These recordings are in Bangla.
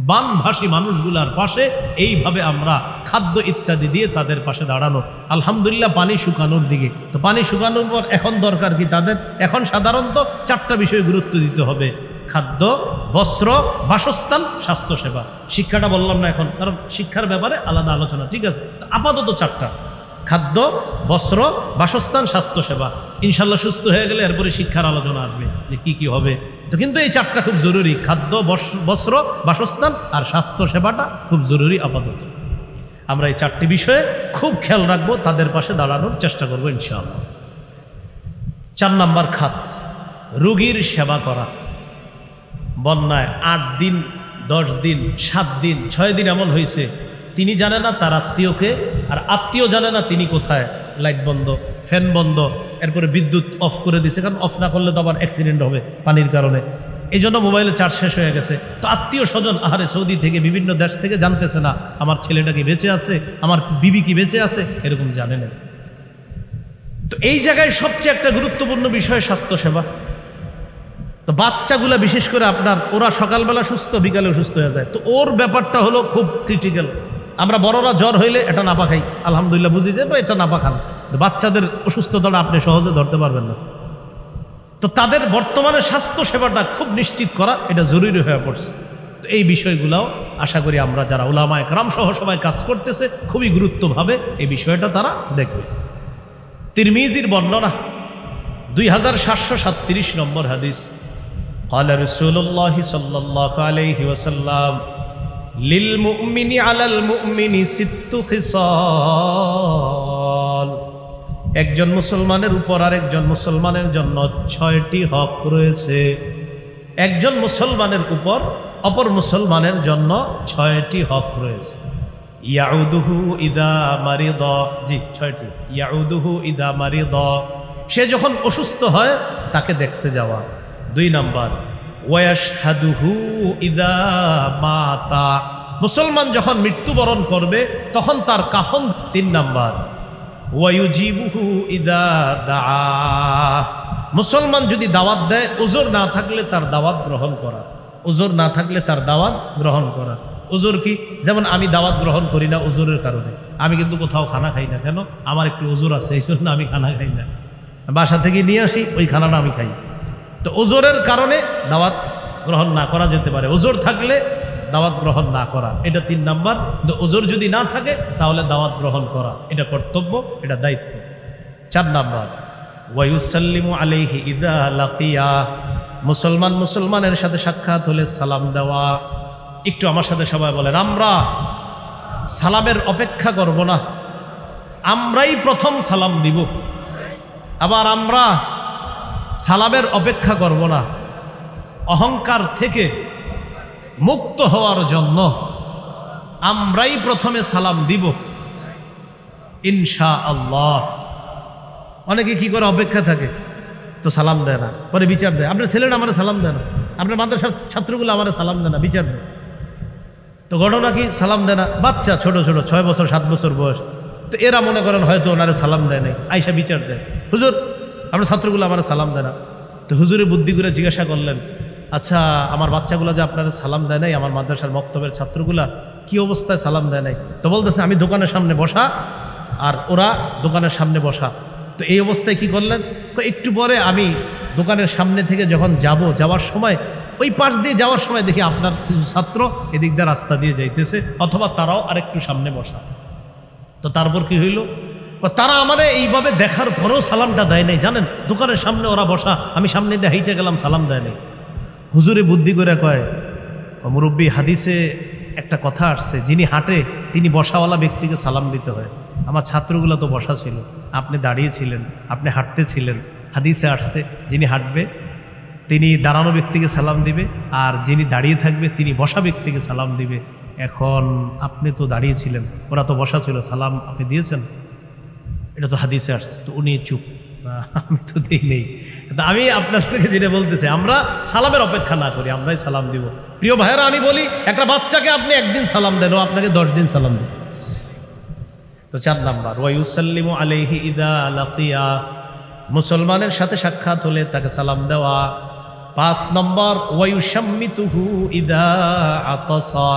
বানভাসী মানুষগুলার পাশে এইভাবে আমরা খাদ্য ইত্যাদি দিয়ে তাদের পাশে দাঁড়ানো। আলহামদুলিল্লাহ পানি শুকানোর দিকে, তো পানি শুকানোর পর এখন দরকার কি তাদের? এখন সাধারণত 4টা বিষয়ে গুরুত্ব দিতে হবে: খাদ্য, বস্ত্র, বাসস্থান, স্বাস্থ্যসেবা। শিক্ষাটা বললাম না এখন, কারণ শিক্ষার ব্যাপারে আলাদা আলোচনা, ঠিক আছে? আপাতত 4টা: খাদ্য, বস্ত্র, বাসস্থান, স্বাস্থ্যসেবা। ইনশাল্লাহ সুস্থ হয়ে গেলে এরপরে শিক্ষার আলোচনা আসবে যে কি কি হবে। তো কিন্তু এই 4টা খুব জরুরি: খাদ্য, বস্ত্র, বাসস্থান আর স্বাস্থ্যসেবাটা খুব জরুরি আপাতত। আমরা এই 4টি বিষয়ে খুব খেয়াল রাখবো, তাদের পাশে দাঁড়ানোর চেষ্টা করবো ইনশাআল্লাহ। 4 নাম্বার খাত, রোগীর সেবা করা। বন্যায় 8 দিন, 10 দিন, 7 দিন, 6 দিন এমন হয়েছে, তিনি জানে না তার আত্মীয়কে, আর আত্মীয় জানে না তিনি কোথায়। লাইট বন্ধ, ফ্যান বন্ধ, এরপরে বিদ্যুৎ অফ করে দিছে, কারণ অফ না করলে তো আবার অ্যাক্সিডেন্ট হবে পানির কারণে। এই জন্য মোবাইলে চার্জ শেষ হয়ে গেছে। তো আত্মীয় স্বজন আহারে সৌদি থেকে, বিভিন্ন দেশ থেকে জানতেছে না আমার ছেলেটা কি বেঁচে আছে, আমার বিবি কি বেঁচে আছে, এরকম জানে না। তো এই জায়গায় সবচেয়ে একটা গুরুত্বপূর্ণ বিষয় স্বাস্থ্যসেবা। তো বাচ্চাগুলা বিশেষ করে আপনার, ওরা সকালবেলা সুস্থ, বিকালেও সুস্থ হয়ে যায়। তো ওর ব্যাপারটা হলো খুব ক্রিটিক্যাল। আমরা বড়রা জ্বর হইলে এটা নাপা খাই, আলহামদুলিল্লাহ বুঝি যে এটা নাপা খান। বাচ্চাদের অসুস্থতাটা আপনি সহজে ধরতে পারবেন না। তো তাদের বর্তমানে স্বাস্থ্য সেবাটা খুব নিশ্চিত করা, এটা জরুরি হয়ে পড়ছে। তো এই বিষয়গুলাও আশা করি আমরা যারা উলামায়ে কেরাম সহ সবাই কাজ করতেছে, খুবই গুরুত্বভাবে এই বিষয়টা তারা দেখবে। তিরমিজির বর্ণনা 2737 নম্বর হাদিস। قال رسول الله صلى الله عليه وسلم للمؤمن على المؤمن 6 خصال। একজন মুসলমানের উপর আরেকজন মুসলমানের জন্য 6টি হক রয়েছে। একজন মুসলমানের উপর অপর মুসলমানের জন্য 6টি হক রয়েছে। ইয়াউদুহু ইদা মারিদা, জি 6টি। ইয়াউদুহু ইদা মারিদা, সে যখন অসুস্থ হয় তাকে দেখতে যাওয়া। 2 নাম্বার, ওয়াশহাদুহু ইদা মাতা, মুসলমান যখন মৃত্যুবরণ করবে তখন তার কাফন। 3 নাম্বার, ওয়ায়ুজিবুহু ইদা দাআ, মুসলমান যদি দাওয়াত দেয়, উযর না থাকলে তার দাওয়াত গ্রহণ করা। উযর না থাকলে তার দাওয়াত গ্রহণ করা। উযর কি? যেমন আমি দাওয়াত গ্রহণ করি না উযরের কারণে। আমি কিন্তু কোথাও খানা খাই না, কেন? আমার একটু উযর আছে, এই জন্য আমি খানা খাই না। বাসা থেকে নিয়ে আসি, ওই খানাটা আমি খাই। তো উযরের কারণে দাওয়াত গ্রহণ না করা যেতে পারে। উযর থাকলে দাওয়াত গ্রহণ না করা, এটা 3 নাম্বার। কিন্তু উযর যদি না থাকে তাহলে দাওয়াত গ্রহণ করা, এটা কর্তব্য, এটা দায়িত্ব। 4 নাম্বার, ওয়ায়ুসাল্লিমু আলাইহি ইদা লাকিয়া, মুসলমান মুসলমানের সাথে সাক্ষাৎ হলে সালাম দেওয়া। একটু আমার সাথে সবাই বলেন, আমরা সালামের অপেক্ষা করব না, আমরাই প্রথম সালাম দিব। আবার আমরা সালামের অপেক্ষা করব না, অহংকার থেকে মুক্ত হওয়ার জন্য আমরাই প্রথমে সালাম দিব ইনশাআল্লাহ। অনেকে কি করে অপেক্ষা থাকে, তো সালাম দেয় না, পরে বিচার দেয়। আপনার ছেলেরা আমার সালাম দেয় না, আপনার মাদ্রাসার ছাত্রগুলো আমার সালাম দেয় না, বিচার দেয়। তো ঘটনা কি? সালাম দেয় না, বাচ্চা ছোট ছোট 6 বছর 7 বছর বয়স। তো এরা মনে করেন হয়তো ওনারে সালাম দেয় নাই, আইসা বিচার দেয়, হুজুর আপনার ছাত্রগুলো আমার সালাম দেয় না। তো হুজুরে বুদ্ধি করে জিজ্ঞাসা করলেন, আচ্ছা আমার বাচ্চাগুলো যে আপনারা সালাম দেয় নাই, আমার মাদ্রাসার মক্তবের ছাত্রগুলা কি অবস্থায় সালাম দেয় নাই? তো বলতেছে আমি দোকানের সামনে বসা আর ওরা দোকানের সামনে বসা। তো এই অবস্থায় কি করলেন? একটু পরে আমি দোকানের সামনে থেকে যখন যাওয়ার সময়, ওই পাশ দিয়ে যাওয়ার সময় দেখি আপনার কিছু ছাত্র এদিক দিয়ে রাস্তা দিয়ে যাইতেছে, অথবা তারাও আরেকটু সামনে বসা। তো তারপর কি হইল? তারা আমারে এইভাবে দেখার পরেও সালামটা দেয় নাই। জানেন, দোকানের সামনে ওরা বসা, আমি সামনে দিয়ে হাইটে গেলাম, সালাম দেয় নাই। হুজুরে বুদ্ধি করে কয়, মুরব্বী হাদিসে একটা কথা আসছে, যিনি হাঁটে তিনি বসাওয়ালা ব্যক্তিকে সালাম দিতে হয়। আমার ছাত্রগুলো তো বসা ছিল, আপনি দাঁড়িয়েছিলেন, আপনি হাঁটতেছিলেন। হাদিসে আসছে যিনি হাঁটবে তিনি দাঁড়ানো ব্যক্তিকে সালাম দিবে, আর যিনি দাঁড়িয়ে থাকবে তিনি বসা ব্যক্তিকে সালাম দিবে। এখন আপনি তো দাঁড়িয়েছিলেন, ওরা তো বসা ছিল, সালাম আপনি দিয়েছেন, এটা তো হাদিসে আসছে। তো উনি চুপ, আমি তো দিই নেই। আমি আপনাদেরকে যেটা বলতেছি, আমরা সালামের অপেক্ষা না করি, আমরাই সালাম দিব। প্রিয় ভাইয়েরা, আমি বলি একটা বাচ্চাকে আপনি একদিন সালাম দেন, ও আপনাকে 10 দিন সালাম দেন। তো 4 নাম্বার, ওয়ায়ুসাল্লিমু আলাইহি ইদা লাকিয়া, মুসলমানের সাথে সাক্ষাৎ হলে তাকে সালাম দেওয়া। 5 নম্বর ওয়ায়ুশাম্মিতুহু ইদা আতাসা,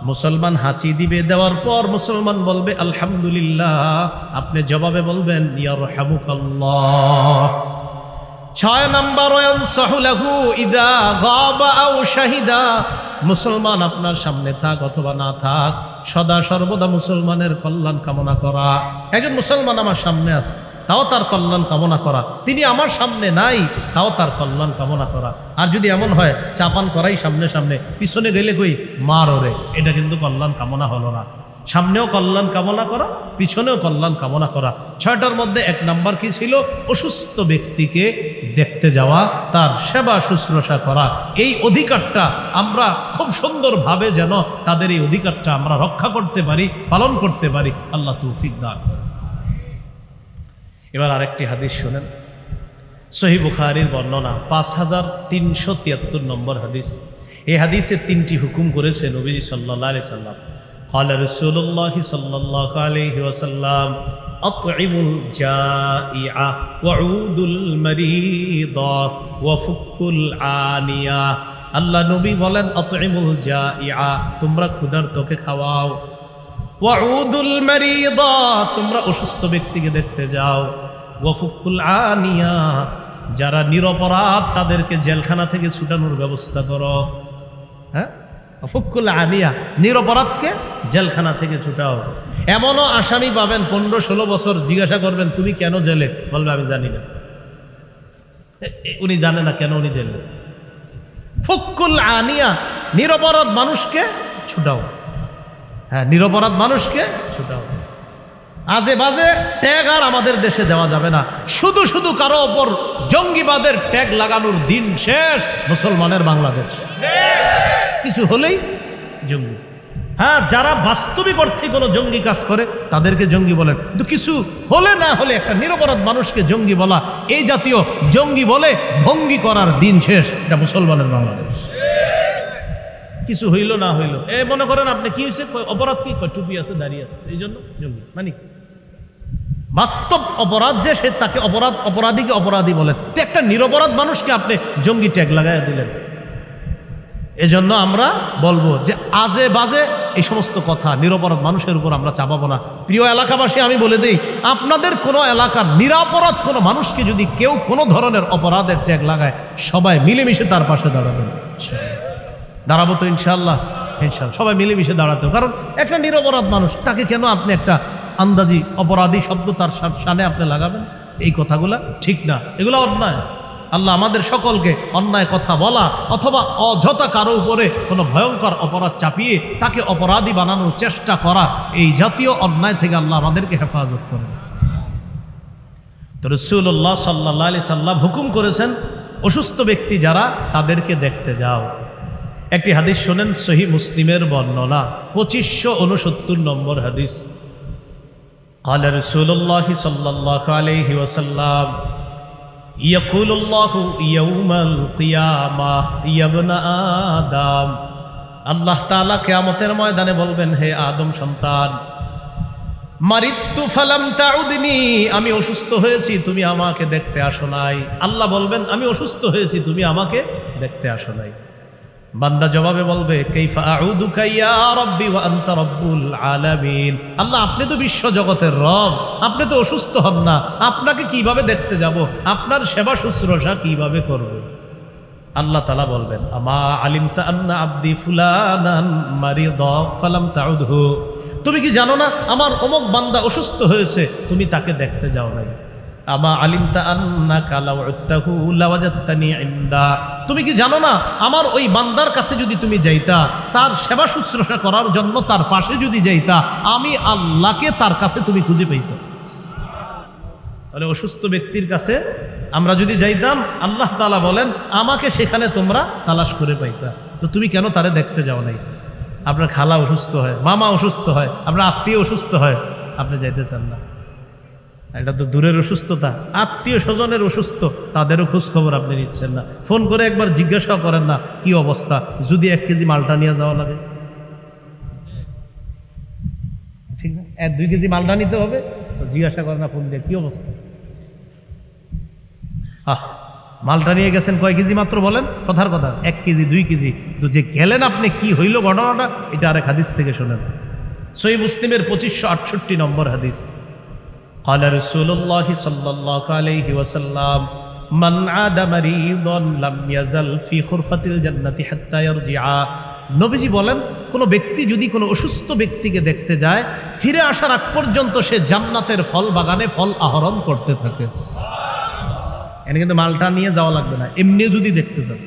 মুসলমান হাঁচি দিবে, দেওয়ার পর মুসলমান বলবে আলহামদুলিল্লাহ, আপনি জবাবে বলবেন ইয়ারহামুকাল্লাহ। 6 নম্বর ওয়ানসাহু লাহু ইদা গাবা আও শাহিদা, মুসলমান আপনার সামনে থাক অথবা না থাক, সদা সর্বদা মুসলমানের কল্যাণ কামনা করা। একজন মুসলমান আমার সামনে আছে, তাও তার কল্যাণ কামনা করা, তিনি আমার সামনে নাই, তাও তার কল্যাণ কামনা করা। আর যদি এমন হয় চাপান করাই সামনে সামনে, পিছনে গেলে কই মার ওরে, এটা কিন্তু কল্যাণ কামনা হলো না। সামনেও কল্যাণ কামনা করা, পিছনেও কল্যাণ কামনা করা। 6টার মধ্যে 1 নাম্বার কি ছিল? অসুস্থ ব্যক্তিকে দেখতে যাওয়া, তার সেবা শুশ্রূষা করা। এই অধিকারটা আমরা খুব সুন্দরভাবে যেন তাদের এই অধিকারটা আমরা রক্ষা করতে পারি, পালন করতে পারি। আল্লাহ তৌফিক দান করেন। এবার আরেকটি হাদিস শুনেন, সহিহ বুখারীর বর্ণনা 5373 নম্বর হাদিস। এই হাদিসে 3টি হুকুম করেছে নবীজি সাল্লাল্লাহু আলাইহি সাল্লাম। قال رسول الله صلى الله عليه وسلم أطعموا الجائع وعودوا المريض وفكوا العانية। আল্লাহ নবী বলেন আতইমুল জাইআ, তোমরা ক্ষুধার্তকে খাওয়াও, ওয়াউদুল মারিদা, তোমরা অসুস্থ ব্যক্তিকে দেখতে যাও, ওয়াফুকুল আনিয়া, যারা নিরপরাধ তাদেরকে জেলখানা থেকে ছুটানোর ব্যবস্থা করো। হ্যাঁ, ফুকুল আনিয়া, নিরপরাধকে জেলখানা থেকে ছুটাও। এমনও আসামি পাবেন 15-16 বছর, জিজ্ঞাসা করবেন তুমি কেন জেলে, বলবে আমি জানি না। উনি জানে না কেন উনি জেলে। ফুকুল আনিয়া, নিরপরাধ মানুষকে ছুটাও। হ্যাঁ, নিরপরাধ মানুষকে ছুটাও। আজে বাজে ট্যাগ আর আমাদের দেশে দেওয়া যাবে না। শুধু শুধু কারো ওপর জঙ্গিবাদের ট্যাগ লাগানোর দিন শেষ। মুসলমানের বাংলাদেশ, কিছু হলেই জঙ্গি। হ্যাঁ, যারা বাস্তবিক অর্থে কোনো জঙ্গি কাজ করে তাদেরকে জঙ্গি বলেন, কিন্তু কিছু হলে না হলে একটা নিরপরাধ মানুষকে জঙ্গি বলা, এই জাতীয় জঙ্গি বলে ভঙ্গি করার দিন শেষ। এটা মুসলমানের বাংলাদেশ। কিছু হইল না হইল, মনে করেন আপনি কি হয়েছে, অপরাধ কি, টুপি আছে দাঁড়িয়ে আছে, এই জন্য জঙ্গি। মানে বাস্তব অপরাধ যে, সে তাকে অপরাধীকে অপরাধী বলেন। তো একটা নিরপরাধ মানুষকে আপনি জঙ্গি ট্যাগ লাগাই দিলেন। এজন্য আমরা বলবো যে আজে বাজে এই সমস্ত কথা নিরপরাধ মানুষের উপর আমরা চাপাবো না। প্রিয় এলাকাবাসী, আমি বলে দিই, আপনাদের কোনো এলাকার নিরাপরাধ কোনো মানুষকে যদি কেউ কোনো ধরনের অপরাধের ট্যাগ লাগায়, সবাই মিলেমিশে তার পাশে দাঁড়াবেন। দাঁড়াবো তো ইনশাআল্লাহ, ইনশাআল্লাহ সবাই মিলেমিশে দাঁড়াতে। কারণ একটা নিরপরাধ মানুষ, তাকে কেন আপনি একটা আন্দাজি অপরাধী শব্দ তার সামনে আপনি লাগাবেন? এই কথাগুলা ঠিক না, এগুলো অন্যায়। আল্লাহ আমাদের সকলকে অন্যায় কথা বলা অথবা অযথা কারো উপরে কোনো ভয়ঙ্কর অপরাধ চাপিয়ে তাকে অপরাধী বানানোর চেষ্টা করা, এই জাতীয় অন্যায় থেকে আল্লাহ আমাদেরকে হেফাজত করেন। তো রাসূলুল্লাহ সাল্লাল্লাহু আলাইহি সাল্লাম হুকুম করেছেন, অসুস্থ ব্যক্তি যারা তাদেরকে দেখতে যাও। একটি হাদিস শোনেন, সহিহ মুসলিমের বর্ণনা 2569 নম্বর হাদিস। قال رسول الله صلى الله عليه وسلم يقول الله يوم القيامة يا ابن آدم, আল্লাহ তাআলা কিয়ামতের ময়দানে বলবেন, হে আদম সন্তান, মারিতু ফালাম তাউদনি, আমি অসুস্থ হয়েছি তুমি আমাকে দেখতে আসো নাই। আল্লাহ বলবেন, আমি অসুস্থ হয়েছি তুমি আমাকে দেখতে আসো নাই। বান্দা জবাবে বলবে, কাইফা আউদুকা ইয়া রাব্বি ওয়া আনতা রাব্বুল আলামিন, আল্লাহ আপনি তো বিশ্ব জগতের রব, আপনি তো অসুস্থ হন না, আপনাকে কিভাবে দেখতে যাব, আপনার সেবা শুশ্রূষা কিভাবে করব? আল্লাহ তাআলা বলবেন, আমা আলিমতা আন্না আবদি ফুলানান মারিদা ফালাম তাউদহু, তুমি কি জানো না আমার অমুক বান্দা অসুস্থ হয়েছে, তুমি তাকে দেখতে যাও নাই। আমা আলিমতা আন্নাকা লাউ উত্তাহু লাওয়াজাদতানি ইনদা, তুমি কি জানো না আমার ওই বান্দার কাছে যদি তুমি যাইতা, তার সেবা শুশ্রূষা করার জন্য তার পাশে যদি যাইতা, আমি আল্লাহকে তার কাছে তুমি খুঁজে পাইতা। তাহলে অসুস্থ ব্যক্তির কাছে আমরা যদি যাইতাম, আল্লাহ তাআলা বলেন আমাকে সেখানে তোমরা তালাশ করে পাইতা। তো তুমি কেন তারে দেখতে যাও নাই? আপনার খালা অসুস্থ হয়, মামা অসুস্থ হয়, আপনার আত্মীয় অসুস্থ হয়, আপনি যাইতে চান না। এটা তো দূরের অসুস্থতা, আত্মীয় স্বজনের অসুস্থ, তাদেরও খোঁজ খবর আপনি নিচ্ছেন না। ফোন করে একবার জিজ্ঞাসা করেন না কি অবস্থা, যদি 1 কেজি মালটা নিয়ে যাওয়া লাগে, ঠিক না? 1-2 কেজি মালটা নিতে হবে, তো জিজ্ঞাসা করেন না ফোন দিয়ে কি অবস্থা। মালটা নিয়ে গেছেন কয় কেজি মাত্র বলেন, কথার কথা 1 কেজি 2 কেজি, তো যে গেলেন আপনি কি হইল ঘটনাটা, এটা আরেক হাদিস থেকে শোনেন। সহিহ মুসলিমের 2568 নম্বর হাদিস, قال رسول الله صلى الله عليه وسلم من عاد مريضا لم يزل في خرفة الجنة حتى يرجع। নবীজি বলেন, কোনো ব্যক্তি যদি কোনো অসুস্থ ব্যক্তিকে দেখতে যায়, ফিরে আসার আগ পর্যন্ত সে জান্নাতের ফল বাগানে ফল আহরণ করতে থাকে। এখানে কিন্তু মালটা নিয়ে যাওয়া লাগবে না, এমনি যদি দেখতে যান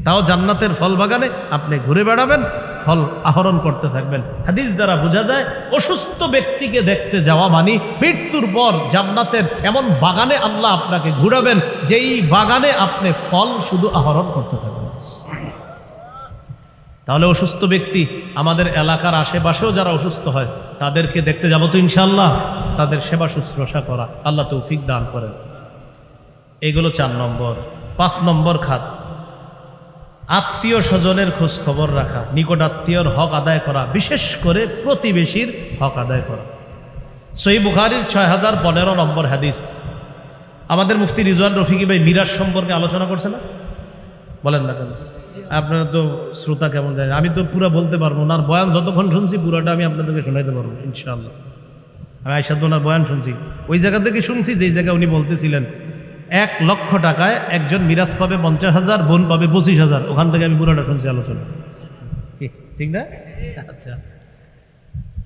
তাও জান্নাতের ফল বাগানে আপনি ঘুরে বেড়াবেন, ফল আহরণ করতে থাকবেন। হাদিস দ্বারা বোঝা যায় অসুস্থ ব্যক্তিকে দেখতে যাওয়া মানে মৃত্যুর পর জান্নাতের এমন বাগানে আল্লাহ আপনাকে ঘুরাবেন, যেই বাগানে আপনি ফল শুধু আহরণ করতে থাকবেন। তাহলে অসুস্থ ব্যক্তি, আমাদের এলাকার আশেপাশেও যারা অসুস্থ হয় তাদেরকে দেখতে যাবো তো ইনশাআল্লাহ, তাদের সেবা শুশ্রূষা করা, আল্লাহ তৌফিক দান করেন। এগুলো 4 নম্বর। 5 নম্বর খাত, আত্মীয় স্বজনের খোঁজ খবর রাখা, নিকট আত্মীয়র হক আদায় করা, বিশেষ করে প্রতিবেশীর হক আদায় করা। সহিহ বুখারীর 6015 নম্বর হাদিস। আমাদের মুফতি রিজওয়ান রফিকি ভাই মিরাজ সম্পর্কে আলোচনা করছে না, বলেন না কেন? আপনারা তো শ্রোতা কেমন জানেন, আমি তো পুরো বলতে পারবো না, আর বয়ান যতক্ষণ শুনছি পুরোটা আমি আপনাদেরকে শোনাইতে পারবো ইনশাআল্লাহ। আমি আয়শা ওনার বয়ান শুনছি, ওই জায়গা থেকে শুনছি যেই জায়গায় উনি বলতেছিলেন 1 লক্ষ টাকায় একজন মিরাজ পাবে 50,000, বোন পাবে 25,000। ওখান থেকে আমি পুরোটা শুনছি আলোচনা, ঠিক না? আচ্ছা,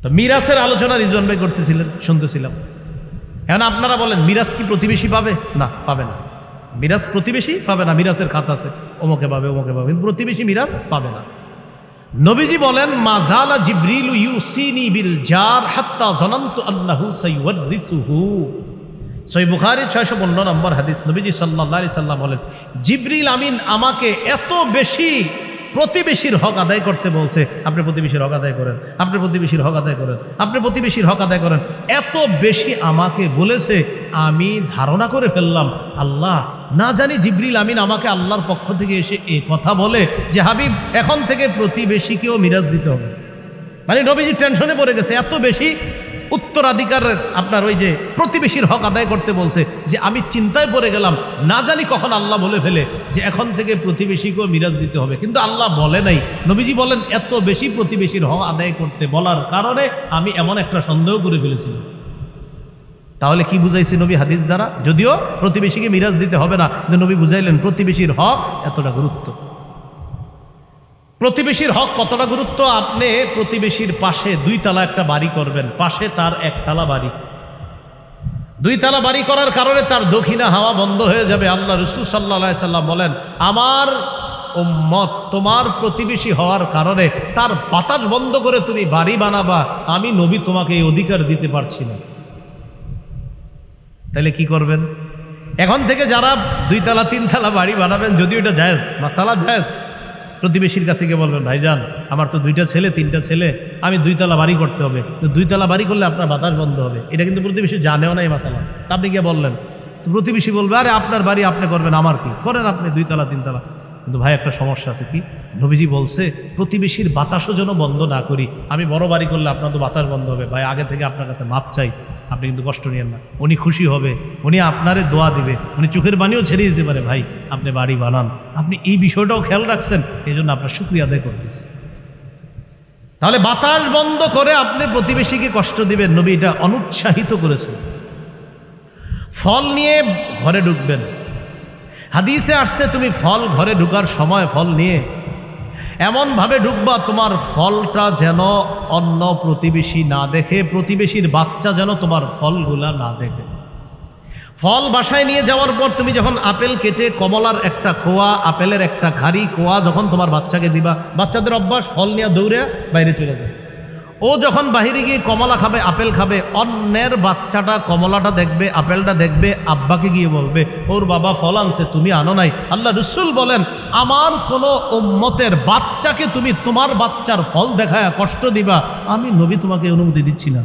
তো মিরাজের আলোচনা রিজওয়ান ভাই করতেছিলেন, শুনতেছিলাম। এখন আপনারা বলেন মিরাজ কি প্রতিবেশী পাবে? না, পাবে না। মিরাজ প্রতিবেশী পাবে না, মিরাজের খাত আছে, ওমকে পাবে ওমকে পাবে, কিন্তু প্রতিবেশী মিরাজ পাবে না। নবীজি বলেন, মাযালা জিবরিলু ইউসিনি বিল জার হাত্তা যানানতু আন্নাহু সাইয়ুরিসুহু। সহিহ বুখারী 615 নম্বর হাদিস। নবীজি সাল্লাল্লাহু আলাইহি সাল্লাম বলেন, জিবরিল আমিন আমাকে এত বেশি প্রতিবেশীর হক আদায় করতে বলছে। আপনি প্রতিবেশীর হক আদায় করেন, আপনি প্রতিবেশীর হক আদায় করেন, আপনি প্রতিবেশীর হক আদায় করেন, এত বেশি আমাকে বলেছে, আমি ধারণা করে ফেললাম আল্লাহ না জানি জিবরিল আমিন আমাকে আল্লাহর পক্ষ থেকে এসে এই কথা বলে যে হাবিব এখন থেকে প্রতিবেশীকেও মিরাজ দিতে হবে। মানে নবীজি টেনশনে পড়ে গেছে, এত বেশি উত্তরাধিকারের আপনার ওই যে প্রতিবেশীর হক আদায় করতে বলছে যে আমি চিন্তায় পড়ে গেলাম, না জানি কখন আল্লাহ বলে ফেলে যে এখন থেকে প্রতিবেশীকেও মিরাজ দিতে হবে, কিন্তু আল্লাহ বলে নাই। নবীজি বলেন, এত বেশি প্রতিবেশীর হক আদায় করতে বলার কারণে আমি এমন একটা সন্দেহ করে ফেলেছিলাম। তাহলে কি বুঝাইছে নবী হাদিস দ্বারা? যদিও প্রতিবেশীকে মিরাজ দিতে হবে না, কিন্তু নবী বুঝাইলেন প্রতিবেশীর হক এতটা গুরুত্ব। প্রতিবেশীর হক কতটা গুরুত্ব? আপনি প্রতিবেশীর পাশে 2 তলা একটা বাড়ি করবেন, পাশে তার 1 তলা বাড়ি। 2 তলা বাড়ি করার কারণে তার দক্ষিণা হাওয়া বন্ধ হয়ে যাবে। আল্লাহ রাসূল সাল্লাল্লাহু আলাইহি সাল্লাম বলেন, আমার উম্মত তোমার প্রতিবেশী হওয়ার কারণে তার বাতাস বন্ধ করে তুমি বাড়ি বানাবা, আমি নবী তোমাকে এই অধিকার দিতে পারছি না। তাহলে কি করবেন? এখন থেকে যারা 2 তলা 3 তলা বাড়ি বানাবেন, যদি ওটা জায়েজ, মাসালা জায়েজ, প্রতিবেশীর কাছে গিয়ে বলবেন, ভাইজান আমার তো 2টা ছেলে 3টা ছেলে, আমি 2 তলা বাড়ি করতে হবে, 2 তলা বাড়ি করলে আপনার বাতাস বন্ধ হবে। এটা কিন্তু প্রতিবেশী জানেও না এই মাসালা। তা আপনি গিয়ে বললেন, তো প্রতিবেশী বলবে, আরে আপনার বাড়ি আপনি করবেন, আমার কি, করেন আপনি 2 তলা 3 তলা। কিন্তু ভাই একটা সমস্যা আছে। কি? নবীজি বলছে প্রতিবেশীর বাতাসও যেন বন্ধ না করি। আমি বড় বাড়ি করলে আপনার তো বাতাস বন্ধ হবে। ভাই আগে থেকে আপনার কাছে মাপ চাই, আপনি কিন্তু কষ্ট নিয়েন না, উনি খুশি হবে, উনি আপনারে দোয়া দিবে, উনি চোখের পানিও ছেড়ে দিতে পারে। ভাই আপনি বাড়ি বানান, আপনি এই বিষয়টাও খেয়াল রাখছেন, এই জন্য আপনার শুকরিয়া আদায় করতেছি। তাহলে বাতাস বন্ধ করে আপনি প্রতিবেশীকে কষ্ট দিবেন, নবী এটা অনুৎসাহিত করেছেন। ফল নিয়ে ঘরে ঢুকবেন, হাদিসে আসছে তুমি ফল ঘরে ঢুকার সময় ফল নিয়ে এমনভাবে ঢুকবা তোমার ফলটা যেন অন্য প্রতিবেশী না দেখে, প্রতিবেশীর বাচ্চা যেন তোমার ফলগুলা না দেখে। ফল বাসায় নিয়ে যাওয়ার পর তুমি যখন আপেল কেটে কমলার একটা কোয়া, আপেলের একটা ঘাড়ি কোয়া যখন তোমার বাচ্চাকে দিবা, বাচ্চাদের অভ্যাস ফল নিয়ে দৌড়ে বাইরে চলে যায়। ও যখন বাহিরে গিয়ে কমলা খাবে, আপেল খাবে, অন্যের বাচ্চাটা কমলাটা দেখবে, আপেলটা দেখবে, আব্বাকে গিয়ে বলবে ওর বাবা ফল আনছে তুমি আনো নাই। আল্লাহ রাসূল বলেন, আমার কোনো উম্মতের বাচ্চাকে তুমি তোমার বাচ্চার ফল দেখায় কষ্ট দিবা, আমি নবী তোমাকে অনুমতি দিচ্ছি না।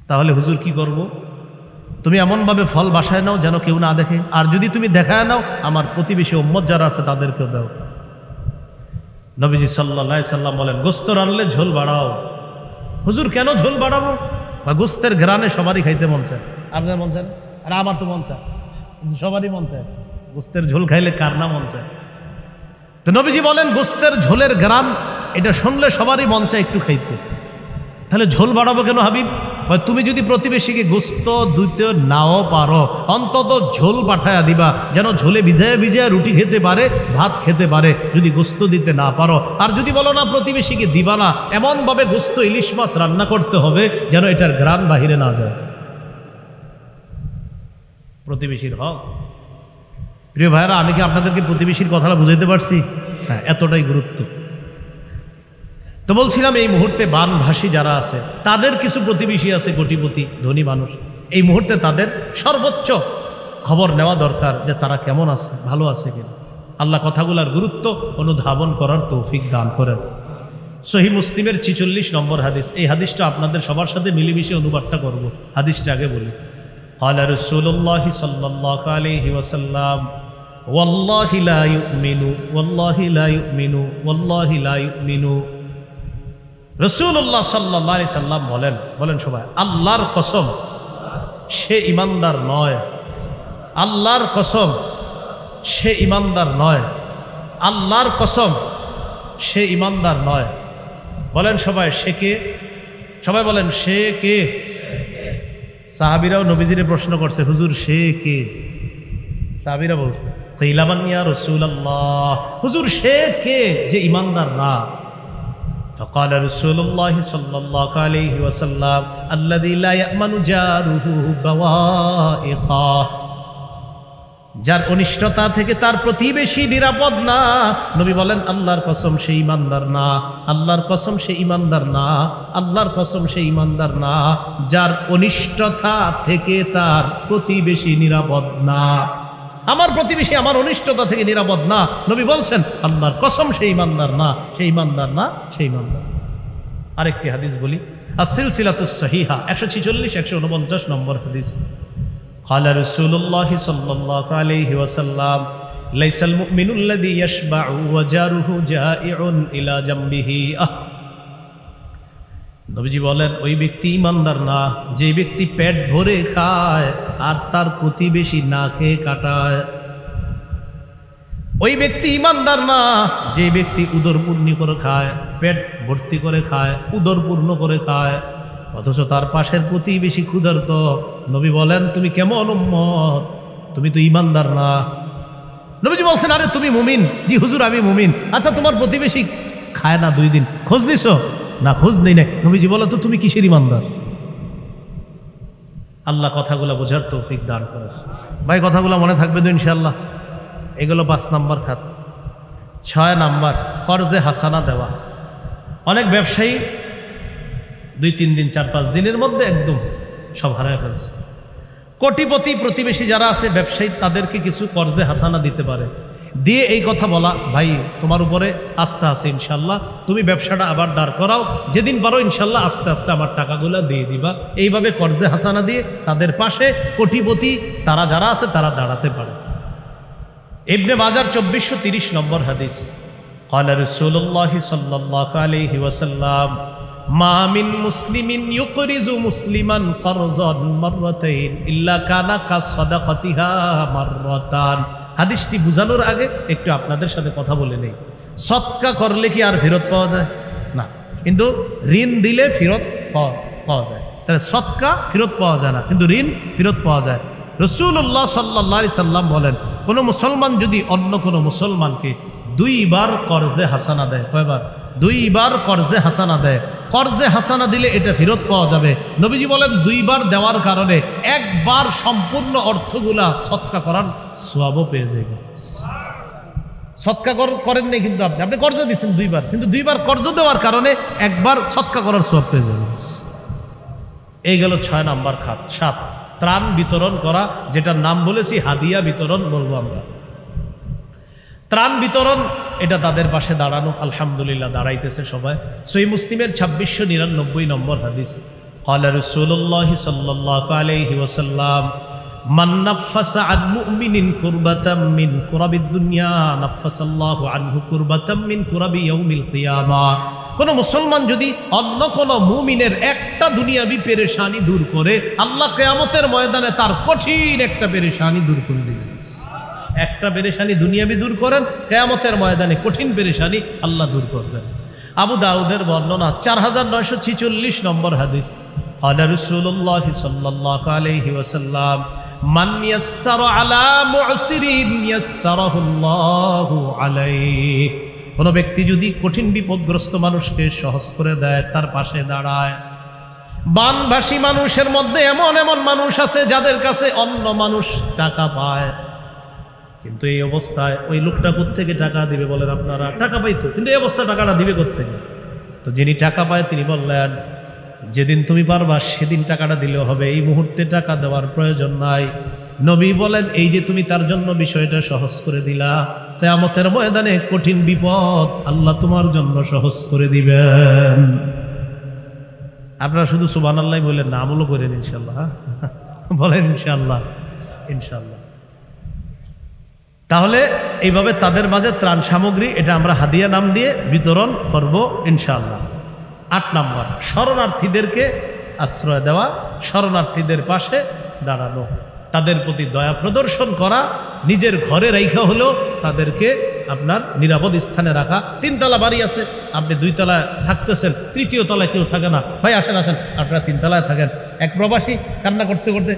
তাহলে হুজুর কি করব? তুমি এমনভাবে ফল বাসায় নাও যেন কেউ না দেখে, আর যদি তুমি দেখায় নাও আমার প্রতিবেশী উম্মত যারা আছে তাদেরকেও দাও। নবীজি সাল্লাল্লাহু আলাইহি সাল্লাম বলেন, গোস্ত রানলে ঝোল বাড়াও। হুজুর কেন ঝোল বাড়াবো? গোস্তের ঘ্রাণে সবারই খাইতে মন চায়, আপনার মন চায় আর আমার তো মন চায়। সবারই মন চায়। গোস্তের ঝোল খাইলে কার না মন চায়? তো নবীজি বলেন গোস্তের ঝোলের গ্রাম এটা শুনলে সবারই মন চায় একটু খাইতে। তাহলে ঝোল বাড়াবো কেন হাবিব? তুমি যদি প্রতিবেশীকে গোস্ত দিতে নাও পারো, অন্তত ঝোল পাঠায়া দিবা, যেন ঝোলে ভিজায় ভিজায় রুটি খেতে পারে, ভাত খেতে পারে, যদি গোস্ত দিতে না পারো। আর যদি বলো না প্রতিবেশীকে দিবা না, এমনভাবে গোস্ত ইলিশ মাছ রান্না করতে হবে যেন এটার ঘ্রাণ বাহিরে না যায়। প্রতিবেশীর হক। প্রিয় ভাইরা, আমি কি আপনাদেরকে প্রতিবেশীর কথাটা বুঝাইতে পারছি? হ্যাঁ, এতটাই গুরুত্ব। তো বলছিলাম এই মুহূর্তে বানভাসী যারা আছে তাদের কিছু প্রতিবেশী আছে কোটিপতি ধনী মানুষ, এই মুহূর্তে তাদের সর্বোচ্চ খবর নেওয়া দরকার যে তারা কেমন আছে, ভালো আছে কিনা। আল্লাহ কথাগুলোর গুরুত্ব অনুধাবন করার তৌফিক দান করেন। সহিহ মুসলিমের 46 নম্বর হাদিস, এই হাদিসটা আপনাদের সবার সাথে মিলেমিশে অনুবাদটা করব। হাদিসটা আগে বলি। ক্বালা রাসূলুল্লাহ সাল্লাল্লাহু আলাইহি ওয়াসাল্লাম ওয়াল্লাহি লা ইউমিনু ওয়াল্লাহি লা ইউমিনু ওয়াল্লাহি লা ইউমিনু। রাসূলুল্লাহ সাল্লাল্লাহু আলাইহি সাল্লাম বলেন সবাই, আল্লাহর কসম সে ইমানদার নয়। আল্লাহর কসম সে ইমানদার নয়। আল্লাহর কসম সে ইমানদার নয়। বলেন সবাই, সে কে? সবাই বলেন, সে কে? সাহাবীরাও নবীজিরে প্রশ্ন করছে, হুজুর সে কে? সাহাবীরা বলছে, কিলা মান ইয়া রাসূলুল্লাহ, হুজুর সে কে যে ইমানদার না? فقال رسول الله صلى الله عليه وسلم الذي لا يأمن جاره بوائقه, যার অনিষ্টতা থেকে তার প্রতিবেশী নিরাপদ না। নবী বলেন, আল্লাহর কসম সে ইমানদার না। আল্লাহর কসম সে ইমানদার না। আল্লাহর কসম সে ইমানদার না যার অনিষ্টতা থেকে তার প্রতিবেশী নিরাপদ না। আমার প্রতিবেশী আমার অনিষ্টতা থেকে নিরাপদ না। নবী বলছেন, আল্লাহর কসম সে ইমানদার না, সে ইমানদার না, সে ইমানদার। আরেকটি হাদিস বলি, আস-সিলসিলাতুস সহিহা 146 149 নম্বর হাদিস। قال رسول الله صلى الله عليه وسلم ليس المؤمن الذي يشبع وجاره جائع إلى جنبه। নবীজি বলেন, ওই ব্যক্তি ইমানদার না যে ব্যক্তি পেট ভরে খায় আর তার প্রতিবেশী না খেয়ে কাটায়। ওই ব্যক্তি ইমানদার না যে ব্যক্তি উদরপূর্ণ করে খায়, পেট ভর্তি করে খায়, উদরপূর্ণ করে খায়, অথচ তার পাশের প্রতিবেশী ক্ষুধার্ত। নবী বলেন, তুমি কেমন উম্মত, তুমি তো ইমানদার না। নবীজি বলছেন, আরে তুমি মুমিন? জি হুজুর আমি মুমিন। আচ্ছা তোমার প্রতিবেশী খায় না 2 দিন, খোঁজ নিছো? না, খোঁজ নেই না। নবীজি বলো তো তুমি কিসের ইমানদার? আল্লাহ কথাগুলো বোঝার তৌফিক দান করে। ভাই কথাগুলো মনে থাকবে তো ইনশাআল্লাহ। এগুলো 5 নম্বর খাত। 6 নম্বর, কর্জে হাসানা দেওয়া। অনেক ব্যবসায়ী 2-3 দিন 4-5 দিনের মধ্যে একদম সব হারায় ফেলছে। কোটিপতি প্রতিবেশী যারা আছে ব্যবসায়ী, তাদেরকে কিছু কর্জে হাসানা দিতে পারে, দিয়ে এই কথা বলা, ভাই তোমার উপরে আস্থা আছে ইনশাল্লাহ, তুমি ব্যবসাটা আবার দাঁড় করাও, যেদিন পারো ইনশাল্লাহ আস্তে আস্তে আমার টাকাগুলো দিয়ে দিবা। এইভাবে কর্জে হাসানা দিয়ে তাদের পাশে কোটিপতি তারা যারা আছে তারা দাঁড়াতে পারে। ইবনে মাজার 2430 নম্বর হাদিস। قال رسول الله صلى الله عليه وسلم ما من مسلم يقرض مسلما قرضا مرتين الا كان كصدقتها مرتان। হাদিসটি বুঝানোর আগে একটু আপনাদের সাথে কথা বলে নেই। সদকা করলে কি আর ফেরত পাওয়া যায়? না, কিন্তু ঋণ দিলে ফেরত পাওয়া যায়। তাহলে সদকা ফেরত পাওয়া যায় না, কিন্তু ঋণ ফেরত পাওয়া যায়। রাসূলুল্লাহ সাল্লাল্লাহু আলাইহি সাল্লাম বলেন, কোনো মুসলমান যদি অন্য কোনো মুসলমানকে 2 বার কর্জে হাসানা দেয়, কয়বার? 2 বার কর্জে হাসানা দেয়। কর্জে হাসানা দিলে এটা ফেরত পাওয়া যাবে। নবীজি বলেন 2 বার দেওয়ার কারণে 1 বার সম্পূর্ণ অর্থগুলা সদকা করার সওয়াবও পেয়ে যাবে। সদকা করেন নাই কিন্তু আপনি কর্জ দিচ্ছেন 2 বার, কিন্তু 2 বার কর্জ দেওয়ার কারণে 1 বার সদকা করার সওয়াব পেয়ে যাবে। এই গেল 6 নম্বর খাত। 7, ত্রাণ বিতরণ করা, যেটার নাম বলেছি হাদিয়া বিতরণ বলবো আমরা। ত্রাণ বিতরণ, এটা তাদের পাশে দাঁড়ানো। আলহামদুলিল্লাহ দাঁড়াইতেছে সবাই। সহিহ মুসলিমের 2699 নম্বর হাদিস। قال رسول الله صلى الله عليه وسلم من نفس عن مؤمن كربة من كرب الدنيا نفس الله عنه كربة من كرب يوم القيامة। কোন মুসলমান যদি অন্য কোন মুমিনের একটা দুনিয়াবি পেরেশানি দূর করে, আল্লাহ কিয়ামতের ময়দানে তার কঠিন একটা পেরেশানি দূর করে দিবেন। একটা পেরেশানি দুনিয়াবি দূর করেন, কিয়ামতের ময়দানে কঠিন পেরেশানি আল্লাহ দূর করবেন। আবু দাউদের বর্ণনা 4946 নম্বর হাদিস, ক্বালা রাসূলুল্লাহ সাল্লাল্লাহু আলাইহি ওয়াসাল্লাম মান ইয়াসসারা আলা মু'সিরিন ইয়াসসারাহুল্লাহু আলাইহি। কোন ব্যক্তি যদি কঠিন বিপদগ্রস্ত মানুষকে সহজ করে দেয়, তার পাশে দাঁড়ায়। বানভাসী মানুষের মধ্যে এমন এমন মানুষ আছে যাদের কাছে অন্য মানুষ টাকা পায়, কিন্তু এই অবস্থায় ওই লোকটা কোত্থেকে টাকা দিবে বলেন আপনারা? টাকা পাইতো, কিন্তু এই অবস্থা টাকাটা দিবে কোত্থেকে? তো যিনি টাকা পায় তিনি বললেন, যেদিন তুমি পারবা সেদিন টাকাটা দিলেও হবে, এই মুহূর্তে টাকা দেওয়ার প্রয়োজন নাই। নবী বলেন, এই যে তুমি তার জন্য বিষয়টা সহজ করে দিলা, কিয়ামতের ময়দানে কঠিন বিপদ আল্লাহ তোমার জন্য সহজ করে দিবেন। আপনারা শুধু সুবহানাল্লাহ বলেন না, আমলও করেন ইনশাআল্লাহ। বলেন ইনশাআল্লাহ, ইনশাআল্লাহ। তাহলে এইভাবে তাদের মাঝে ত্রাণ সামগ্রী এটা আমরা হাদিয়া নাম দিয়ে বিতরণ করব ইনশাআল্লাহ। 8 নম্বর, শরণার্থীদেরকে আশ্রয় দেওয়া, শরণার্থীদের পাশে দাঁড়ানো, তাদের প্রতি দয়া প্রদর্শন করা, নিজের ঘরে রাখা হলেও তাদেরকে আপনার নিরাপদ স্থানে রাখা। 3 তলা বাড়ি আছে, আপনি 2 তলায় থাকতেছেন, 3য় তলায় কেউ থাকে না, ভাই আসেন আসেন আপনারা 3 তলায় থাকেন। এক প্রবাসী কান্না করতে করতে,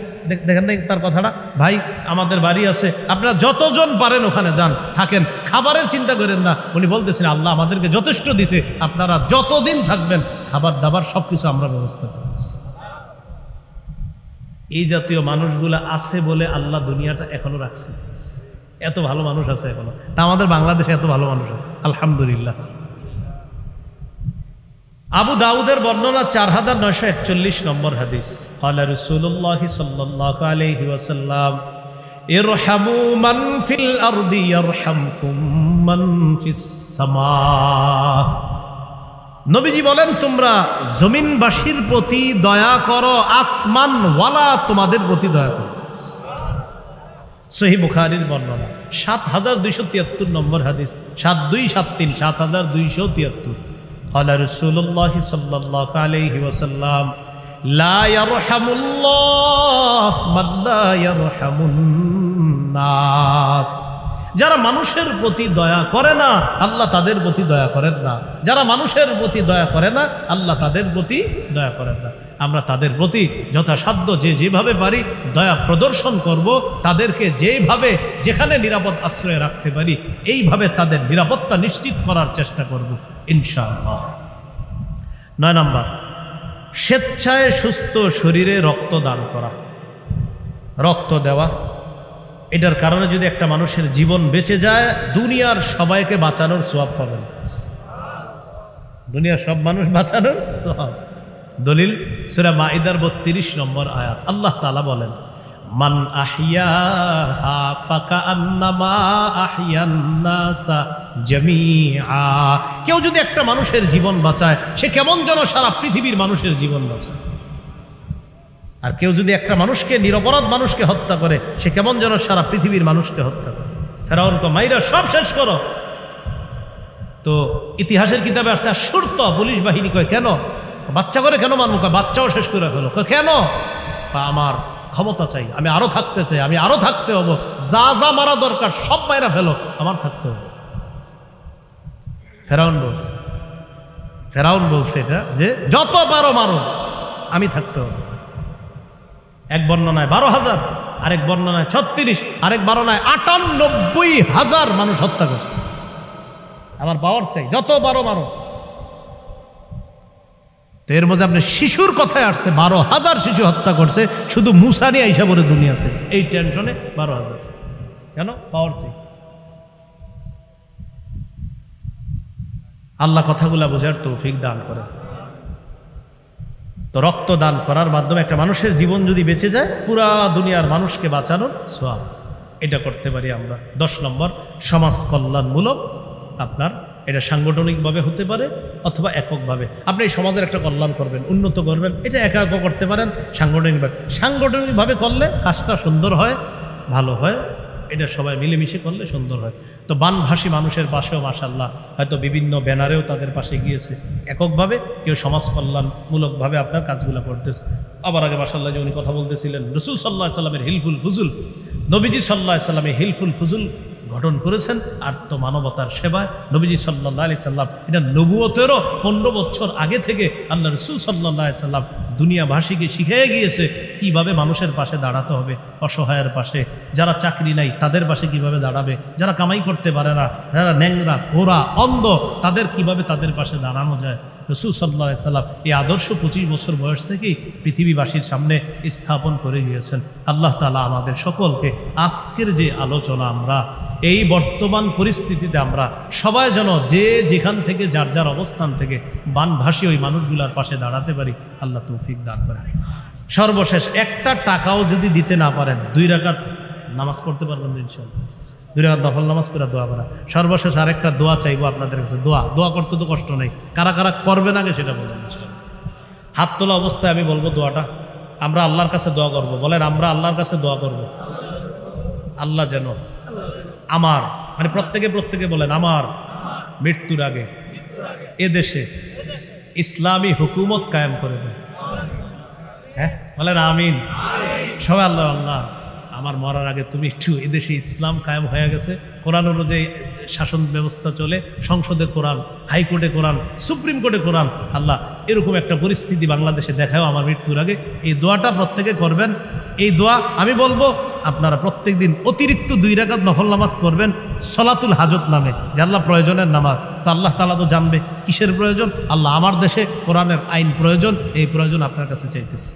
দেখেন নাই তার কথাটা, ভাই আমাদের বাড়ি আছে, আপনারা যতজন পারেন ওখানে যান, থাকেন, খাবারের চিন্তা করেন না। উনি বলতেছেন আল্লাহ আমাদেরকে যথেষ্ট দিছে, আপনারা যতদিন থাকবেন খাবার দাবার সবকিছু আমরা ব্যবস্থা করব। এই জাতীয় মানুষগুলো আছে বলে আল্লাহ দুনিয়াটা এখনো রাখছে। এত ভালো মানুষ আছে এখনো, তা আমাদের বাংলাদেশে এত ভালো মানুষ আছে, আলহামদুলিল্লাহ। আবু দাউদের বর্ণনা 4941 নম্বর হাদিস, ক্বালা রাসূলুল্লাহ সাল্লাল্লাহু আলাইহি ওয়াসাল্লাম ইরহামু মান ফিল আরদি ইয়ারহামকুম মান ফিস সামা। নবীজি বলেন, তোমরা জমিনবাসীর প্রতি দয়া করো, আসমানওয়ালা তোমাদের প্রতি দয়া করো। সহিহ বুখারীর বর্ণনা 7273 নম্বর হাদিস, 7273 7273। ক্বালা রাসূলুল্লাহ সাল্লাল্লাহু আলাইহি ওয়াসাল্লাম লা ইয়ারহামুল্লাহ মান লা ইয়ারহামুন নাস। যারা মানুষের প্রতি দয়া করে না আল্লাহ তাদের প্রতি দয়া করেন না, যারা মানুষের প্রতি দয়া করে না আল্লাহ তাদের প্রতি দয়া করেন না। আমরা তাদের প্রতি যথাসাধ্য যে যেভাবে পারি দয়া প্রদর্শন করব, তাদেরকে যেভাবে যেখানে নিরাপদ আশ্রয় রাখতে পারি এইভাবে তাদের নিরাপত্তা নিশ্চিত করার চেষ্টা করব ইনশাআল্লাহ। 9 নম্বর, স্বেচ্ছায় সুস্থ শরীরে রক্ত দান করা, রক্ত দেওয়া। এটার কারণে যদি একটা মানুষের জীবন বেঁচে যায়, দুনিয়ার সবাইকে বাঁচানোর সওয়াব পাবেন, দুনিয়ার সব মানুষ বাঁচানোর সওয়াব। দলিল সূরা মাইদার 32 নম্বর আয়াত, আল্লাহ তাআলা বলেন, মান আহইয়াহা ফাকান্নামা আহইয়ান নাসা জামিআ। কেউ যদি একটা মানুষের জীবন বাঁচায়, সে কেমন যেন সারা পৃথিবীর মানুষের জীবন বাঁচায়। আর কেউ যদি একটা মানুষকে, নিরপরাধ মানুষকে হত্যা করে, সে কেমন যেন সারা পৃথিবীর মানুষকে হত্যা করে। ফেরাউনকে মাইরা সব শেষ করো। তো ইতিহাসের কিতাবে আসছে, শুরত পুলিশ বাহিনী কয় কেন বাচ্চা করে কেন মানবো? বাচ্চাও শেষ করে ফেলো। কেন? আমার ক্ষমতা চাই, আমি আরো থাকতে চাই, আমি আরো থাকতে হবো, যা যা মারা দরকার সব মাইরা ফেলো, আমার থাকতে হবে। ফেরাউন বলছে এটা, যে যত পারো মারো, আমি থাকতে হবে। এক বর্ণনায় 12,000, আরেক বর্ণনায় 36, আরেক বর্ণনায় 98,000 মানুষ হত্যা করছে। আমার পাওয়ার চাই, যত পারো মারো। তো এর মধ্যে আপনি শিশুর কথায় আসছে, 12,000 শিশু হত্যা করছে শুধু মুসা নিয়ে আইসা পড়ে দুনিয়াতে, এই টেনশনে 12,000। কেন? পাওয়ার চাই। আল্লাহ কথাগুলা বোঝার তৌফিক দান করে। তো রক্ত দান করার মাধ্যমে একটা মানুষের জীবন যদি বেঁচে যায়, পুরা দুনিয়ার মানুষকে বাঁচানোর সওয়াব, এটা করতে পারি আমরা। 10 নম্বর, সমাজ কল্যাণমূলক। আপনার এটা সাংগঠনিকভাবে হতে পারে অথবা এককভাবে। আপনি এই সমাজের একটা কল্যাণ করবেন, উন্নত করবেন, এটা একা একা করতে পারেন। সাংগঠনিকভাবে করলে কাজটা সুন্দর হয়, ভালো হয়। এটা সবাই মিলেমিশে করলে সুন্দর হয়। তো বানভাসী মানুষের পাশেও মাশাআল্লাহ হয়তো বিভিন্ন ব্যানারেও তাদের পাশে গিয়েছে। এককভাবে কেউ সমাজ কল্যাণমূলকভাবে আপনার কাজগুলো করতেছে। আবার আগে মাশাআল্লাহ যে উনি কথা বলতেছিলেন, রাসূল সাল্লাল্লাহু আলাইহি ওয়াসাল্লামের হিলফুল ফুজুল, নবীজি সাল্লাল্লাহু আলাইহি সাল্লাম হিলফুল ফুজুল গঠন করেছেন আত্মমানবতার সেবায়। নবীজি সাল্লাল্লাহু আলাইহি সাল্লাম এটা নবুয়তেরও 15 বছর আগে থেকে আল্লাহ রাসূল সাল্লাল্লাহু আলাইহি সাল্লাম দুনিয়াবাসীকে শিখিয়ে গিয়েছে কিভাবে মানুষের পাশে দাঁড়াতে হবে, অসহায়ের পাশে, যারা চাকরি নাই তাদের পাশে কিভাবে দাঁড়াবে, যারা কামাই করতে পারে না, যারা ন্যাংরা ঘোড়া অন্ধ তাদের কিভাবে তাদের পাশে দাঁড়ানো যায়। রাসূল সাল্লাল্লাহু আলাইহি সাল্লাম এই আদর্শ 25 বছর বয়স থেকেই পৃথিবীবাসীর সামনে স্থাপন করে গিয়েছেন। আল্লাহ তাআলা আমাদের সকলকে আজকের যে আলোচনা, আমরা এই বর্তমান পরিস্থিতিতে আমরা সবাই যেন যে যেখান থেকে যার যার অবস্থান থেকে বানভাসী ওই মানুষগুলোর পাশে দাঁড়াতে পারি, আল্লাহ তৌফিক দান করেন। সর্বশেষ একটা টাকাও যদি দিতে না পারেন 2 রাকাত নামাজ পড়তে পারবেন ইনশাআল্লাহ। 2 রাকাত নফল নামাজ পড়ে দোয়া করা। সর্বশেষ আরেকটা দোয়া চাইবো আপনাদের কাছে। দোয়া করতে তো কষ্ট নেই, কারা কারা করবেন আগে সেটা বলবেন। হাত তোলা অবস্থায় আমি বলবো দোয়াটা, আমরা আল্লাহর কাছে দোয়া করব। বলেন আমরা আল্লাহর কাছে দোয়া করব, আল্লাহ যেন আমার, মানে প্রত্যেকে বলেন, আমার মৃত্যুর আগে এদেশে ইসলামী হুকুমত কায়েম করে দেয়। হ্যাঁ বলেন আমিন। সবাই আল্লাহ আল্লাহ আমার মরার আগে তুমি একটু এদেশে ইসলাম কায়েম হয়ে গেছে, কোরআন অনুযায়ী শাসন ব্যবস্থা চলে, সংসদে কোরআন, হাইকোর্টে কোরআন, সুপ্রিম কোর্টে কোরআন, আল্লাহ এরকম একটা পরিস্থিতি বাংলাদেশে দেখাও আমার মৃত্যুর আগে। এই দোয়াটা প্রত্যেকে করবেন। এই দোয়া আমি বলবো আপনারা প্রত্যেক দিন অতিরিক্ত 2 রাকাত নফল নামাজ করবেন সলাতুল হাজত নামে, যে আল্লাহ প্রয়োজনের নামাজ। তো আল্লাহ তাআলা তো জানবে কিসের প্রয়োজন। আল্লাহ আমার দেশে কোরআনের আইন প্রয়োজন, এই প্রয়োজন আপনার কাছে চাইতেছি।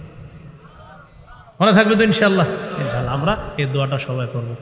মনে থাকবে তো ইনশাআল্লাহ। আমরা এই দোয়াটা সবাই করবো।